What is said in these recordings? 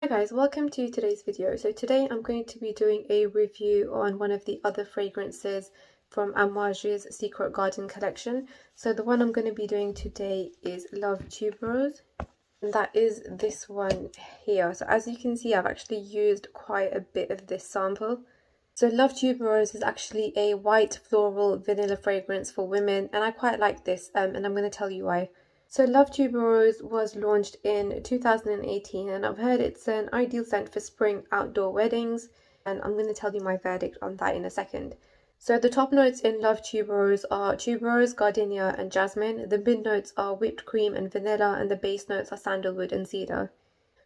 guys, welcome to today's video. So today I'm going to be doing a review on one of the other fragrances from Amouage's Secret Garden collection. So the one I'm going to be doing today is Love Tuberose, and that is this one here. So as you can see, I've actually used quite a bit of this sample. So Love Tuberose is actually a white floral vanilla fragrance for women, and I quite like this, and I'm going to tell you why. So Love Tuberose was launched in 2018, and I've heard it's an ideal scent for spring outdoor weddings, and I'm going to tell you my verdict on that in a second. So the top notes in Love Tuberose are tuberose, gardenia and jasmine. The mid notes are whipped cream and vanilla, and the base notes are sandalwood and cedar.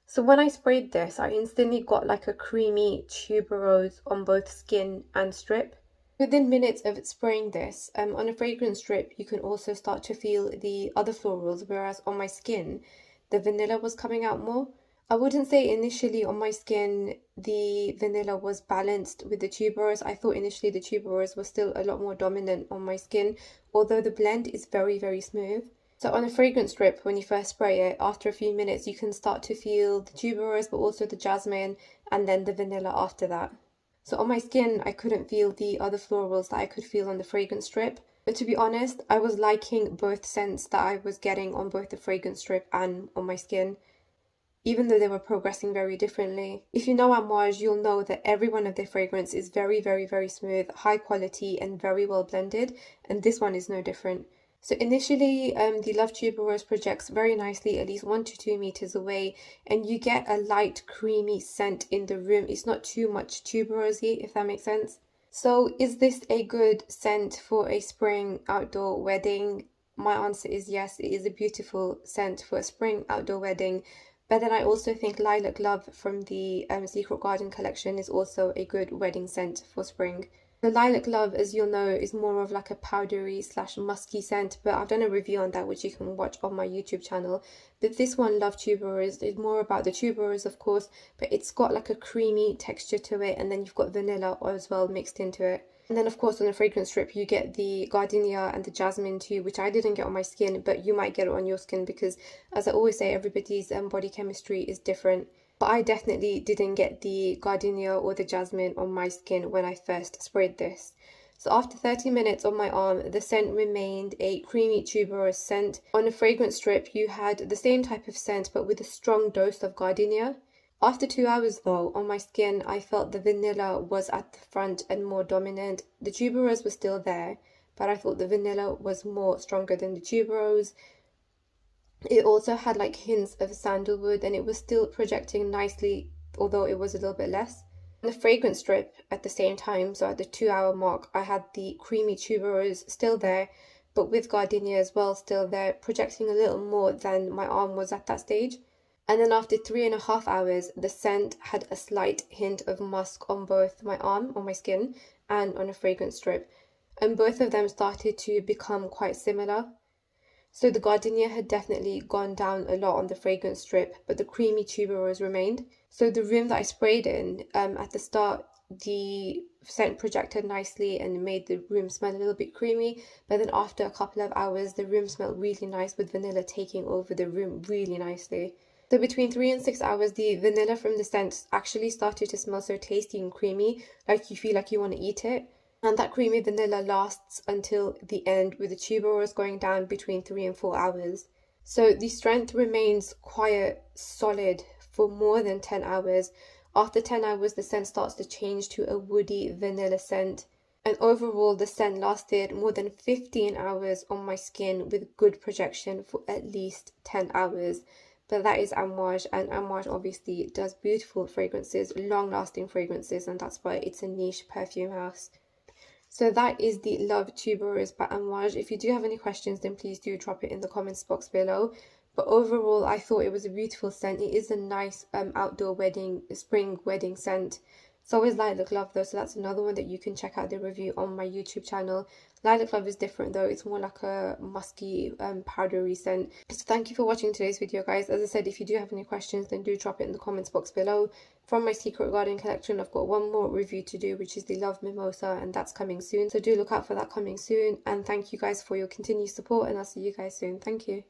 So when I sprayed this, I instantly got like a creamy tuberose on both skin and strip. Within minutes of spraying this, on a fragrance strip, you can also start to feel the other florals, whereas on my skin, the vanilla was coming out more. I wouldn't say initially on my skin the vanilla was balanced with the tuberose. I thought initially the tuberose was still a lot more dominant on my skin, although the blend is very, very smooth. So on a fragrance strip, when you first spray it, after a few minutes, you can start to feel the tuberose, but also the jasmine, and then the vanilla after that. So on my skin, I couldn't feel the other florals that I could feel on the fragrance strip. But to be honest, I was liking both scents that I was getting on both the fragrance strip and on my skin, even though they were progressing very differently. If you know Amouage, you'll know that every one of their fragrance is very, very, very smooth, high quality and very well blended, and this one is no different. So initially, the Love Tuberose projects very nicely, at least 1 to 2 meters away, and you get a light creamy scent in the room. It's not too much tuberosy, if that makes sense. So is this a good scent for a spring outdoor wedding? My answer is yes, it is a beautiful scent for a spring outdoor wedding. But then I also think Lilac Love from the Secret Garden collection is also a good wedding scent for spring. The Lilac Love, as you'll know, is more of like a powdery / musky scent, but I've done a review on that which you can watch on my YouTube channel. But this one, Love Tuberose, is more about the tuberose, of course, but it's got like a creamy texture to it, and then you've got vanilla as well mixed into it. And then of course on the fragrance strip you get the gardenia and the jasmine too, which I didn't get on my skin, but you might get it on your skin because, as I always say, everybody's body chemistry is different. But I definitely didn't get the gardenia or the jasmine on my skin when I first sprayed this. So after 30 minutes on my arm, the scent remained a creamy tuberose scent. On a fragrance strip, you had the same type of scent but with a strong dose of gardenia. After 2 hours though, on my skin, I felt the vanilla was at the front and more dominant. The tuberose was still there, but I thought the vanilla was more stronger than the tuberose. It also had like hints of sandalwood, and it was still projecting nicely, although it was a little bit less. On the fragrance strip at the same time, so at the 2 hour mark, I had the creamy tuberose still there, but with gardenia as well still there, projecting a little more than my arm was at that stage. And then after 3.5 hours, the scent had a slight hint of musk on both my arm, on my skin, and on a fragrance strip. And both of them started to become quite similar. So the gardenia had definitely gone down a lot on the fragrance strip, but the creamy tuberose remained. So the room that I sprayed in, at the start, the scent projected nicely and made the room smell a little bit creamy. But then after a couple of hours, the room smelled really nice with vanilla taking over the room really nicely. So between 3 and 6 hours, the vanilla from the scent actually started to smell so tasty and creamy, like you feel like you want to eat it. And that creamy vanilla lasts until the end, with the tuberose going down between 3 and 4 hours. So the strength remains quite solid for more than 10 hours. After 10 hours, the scent starts to change to a woody vanilla scent. And overall, the scent lasted more than 15 hours on my skin with good projection for at least 10 hours. But that is Amouage, and Amouage obviously does beautiful fragrances, long-lasting fragrances, and that's why it's a niche perfume house. So that is the Love Tuberose by Amouage. If you do have any questions, then please do drop it in the comments box below. But overall, I thought it was a beautiful scent. It is a nice outdoor wedding, spring wedding scent. So is Lilac Love though, so that's another one that you can check out the review on my YouTube channel. Lilac Love is different though, it's more like a musky, powdery scent. So thank you for watching today's video, guys. As I said, if you do have any questions, then do drop it in the comments box below. From my Secret Garden collection, I've got one more review to do, which is the Love Mimosa, and that's coming soon. So do look out for that coming soon. And thank you guys for your continued support, and I'll see you guys soon. Thank you.